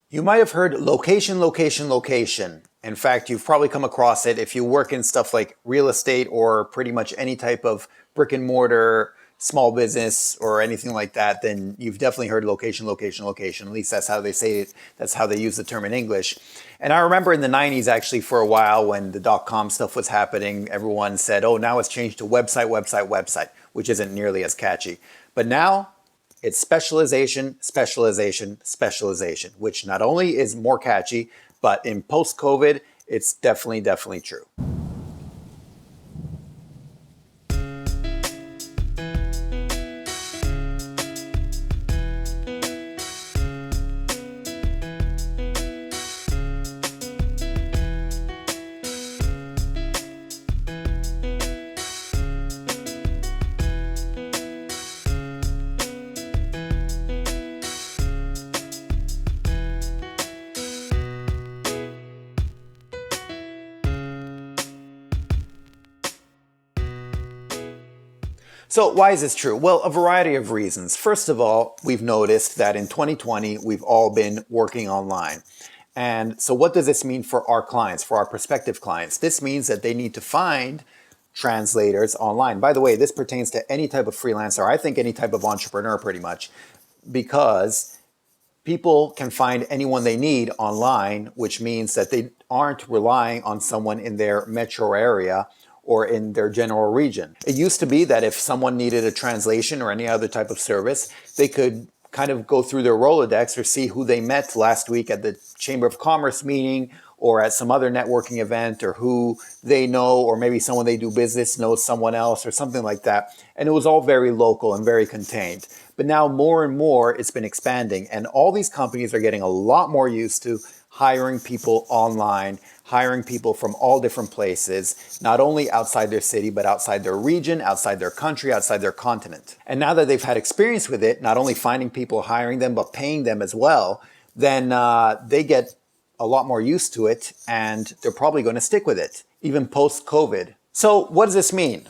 You might have heard location, location, location. In fact, you've probably come across it if you work in stuff like real estate or pretty much any type of brick and mortar, small business or anything like that, then you've definitely heard location, location, location. At least that's how they say it. That's how they use the term in English. And I remember in the 90s, actually, for a while when the dot-com stuff was happening, everyone said, oh, now it's changed to website, website, website, which isn't nearly as catchy. But now it's specialization, specialization, specialization, which not only is more catchy, but in post-COVID, it's definitely true. So why is this true? Well, a variety of reasons. First of all, we've noticed that in 2020, we've all been working online. And so what does this mean for our clients, for our prospective clients? This means that they need to find translators online. By the way, this pertains to any type of freelancer, I think any type of entrepreneur pretty much, because people can find anyone they need online, which means that they aren't relying on someone in their metro area or in their general region. It used to be that if someone needed a translation or any other type of service, they could kind of go through their Rolodex or see who they met last week at the Chamber of Commerce meeting or at some other networking event, or who they know, or maybe someone they do business knows someone else or something like that. And it was all very local and very contained. But now more and more it's been expanding, and all these companies are getting a lot more used to hiring people online, hiring people from all different places, not only outside their city, but outside their region, outside their country, outside their continent. And now that they've had experience with it, not only finding people, hiring them, but paying them as well, then they get a lot more used to it, and they're probably going to stick with it, even post-COVID. So what does this mean?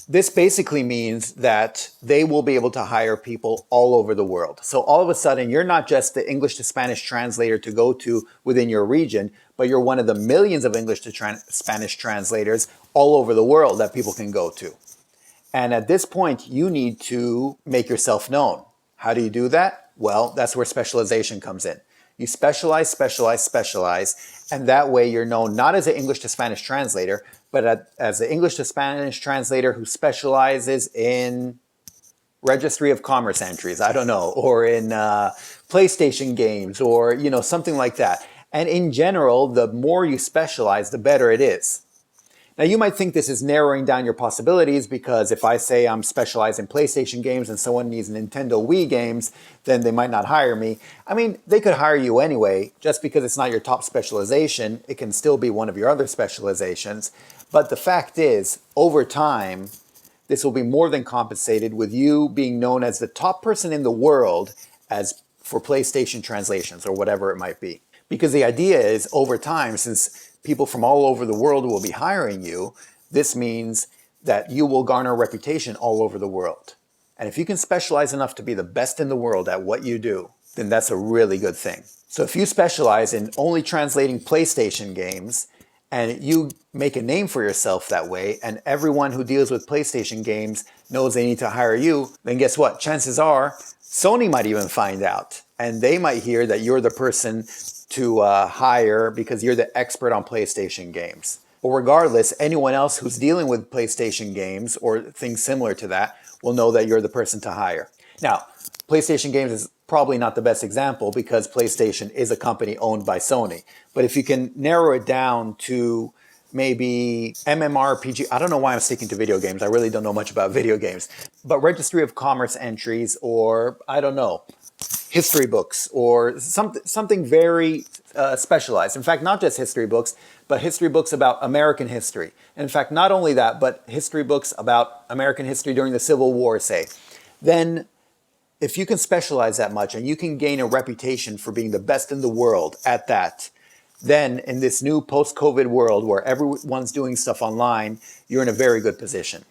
This basically means that they will be able to hire people all over the world. So all of a sudden, you're not just the English to Spanish translator to go to within your region, but you're one of the millions of English to Spanish translators all over the world that people can go to. And at this point, you need to make yourself known. How do you do that? Well, that's where specialization comes in. You specialize, specialize, specialize, and that way you're known not as an English to Spanish translator, but as an English to Spanish translator who specializes in registry of commerce entries, I don't know, or in PlayStation games, or something like that. And in general, the more you specialize, the better it is. Now, you might think this is narrowing down your possibilities, because if I say I'm specialized in PlayStation games and someone needs Nintendo Wii games, then they might not hire me. I mean, they could hire you anyway. Just because it's not your top specialization, it can still be one of your other specializations. But the fact is, over time, this will be more than compensated with you being known as the top person in the world as for PlayStation translations or whatever it might be. Because the idea is, over time, since people from all over the world will be hiring you, this means that you will garner a reputation all over the world. And if you can specialize enough to be the best in the world at what you do, then that's a really good thing. So if you specialize in only translating PlayStation games, and you make a name for yourself that way, and everyone who deals with PlayStation games knows they need to hire you, then guess what? Chances are Sony might even find out, and they might hear that you're the person to hire because you're the expert on PlayStation games. But regardless, anyone else who's dealing with PlayStation games or things similar to that will know that you're the person to hire. Now, PlayStation games is probably not the best example because PlayStation is a company owned by Sony. But if you can narrow it down to maybe MMORPG, I don't know why I'm sticking to video games. I really don't know much about video games. But registry of commerce entries, or I don't know, history books, or something very specialized. In fact, not just history books, but history books about American history. And in fact, not only that, but history books about American history during the Civil War, say. Then if you can specialize that much and you can gain a reputation for being the best in the world at that, then in this new post-COVID world where everyone's doing stuff online, you're in a very good position.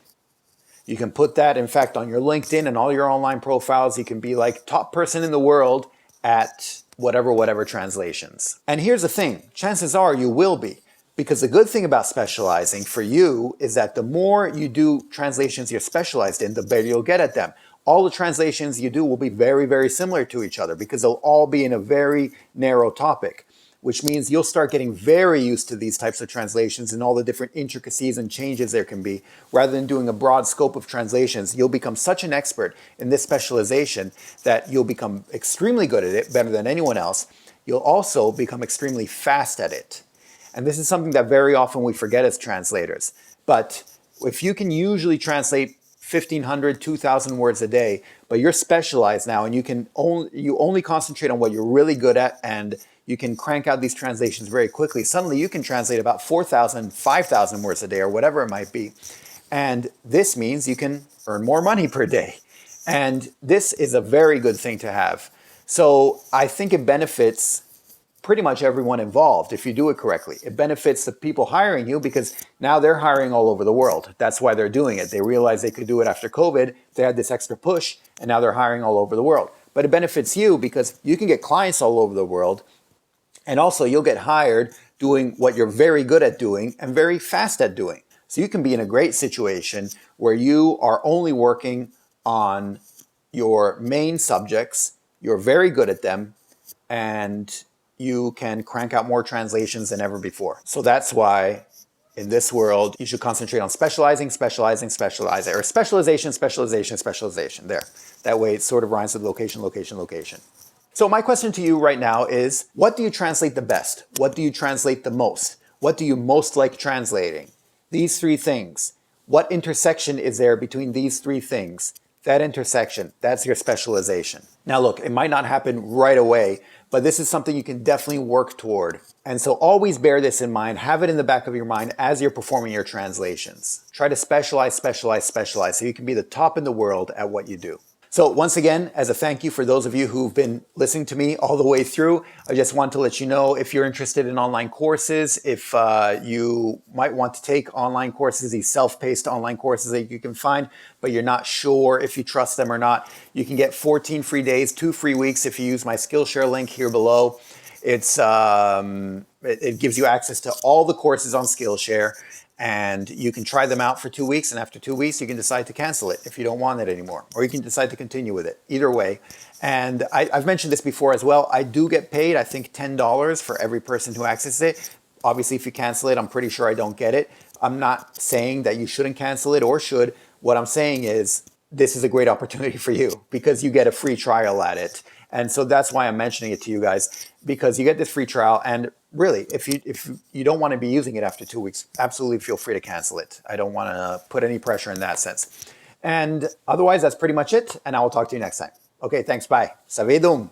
You can put that, in fact, on your LinkedIn and all your online profiles. You can be like top person in the world at whatever translations. And here's the thing, chances are you will be. Because the good thing about specializing for you is that the more you do translations you're specialized in, the better you'll get at them. All the translations you do will be very, very similar to each other because they'll all be in a very narrow topic, which means you'll start getting very used to these types of translations and all the different intricacies and changes there can be. Rather than doing a broad scope of translations, you'll become such an expert in this specialization that you'll become extremely good at it, better than anyone else. You'll also become extremely fast at it. And this is something that very often we forget as translators. But if you can usually translate 1,500, 2,000 words a day, but you're specialized now and you only concentrate on what you're really good at and you can crank out these translations very quickly, suddenly you can translate about 4,000, 5,000 words a day or whatever it might be. And this means you can earn more money per day. And this is a very good thing to have. So I think it benefits pretty much everyone involved if you do it correctly. It benefits the people hiring you because now they're hiring all over the world. That's why they're doing it. They realized they could do it after COVID. They had this extra push and now they're hiring all over the world. But it benefits you because you can get clients all over the world and also you'll get hired doing what you're very good at doing and very fast at doing. So you can be in a great situation where you are only working on your main subjects, you're very good at them, and you can crank out more translations than ever before. So that's why in this world, you should concentrate on specializing, or specialization. There. That way it sort of rhymes with location. So my question to you right now is, what do you translate the best? What do you translate the most? What do you most like translating? These three things. What intersection is there between these three things? That intersection, that's your specialization. Now look, it might not happen right away, but this is something you can definitely work toward. And so always bear this in mind, have it in the back of your mind as you're performing your translations. Try to specialize so you can be the top in the world at what you do. So once again, as a thank you for those of you who've been listening to me all the way through, I just want to let you know if you're interested in online courses, if you might want to take online courses, these self-paced online courses that you can find, but you're not sure if you trust them or not, you can get 14 free days, 2 free weeks if you use my Skillshare link here below. It gives you access to all the courses on Skillshare. And you can try them out for 2 weeks, and after 2 weeks, you can decide to cancel it if you don't want it anymore, or you can decide to continue with it. Either way. And I've mentioned this before as well. I do get paid, I think, $10 for every person who accesses it. Obviously, if you cancel it, I'm pretty sure I don't get it. I'm not saying that you shouldn't cancel it or should. What I'm saying is this is a great opportunity for you because you get a free trial at it. And so that's why I'm mentioning it to you guys, because you get this free trial. And really, if you don't want to be using it after 2 weeks, absolutely feel free to cancel it. I don't want to put any pressure in that sense. And otherwise, that's pretty much it. And I will talk to you next time. Okay, thanks. Bye. Savedum.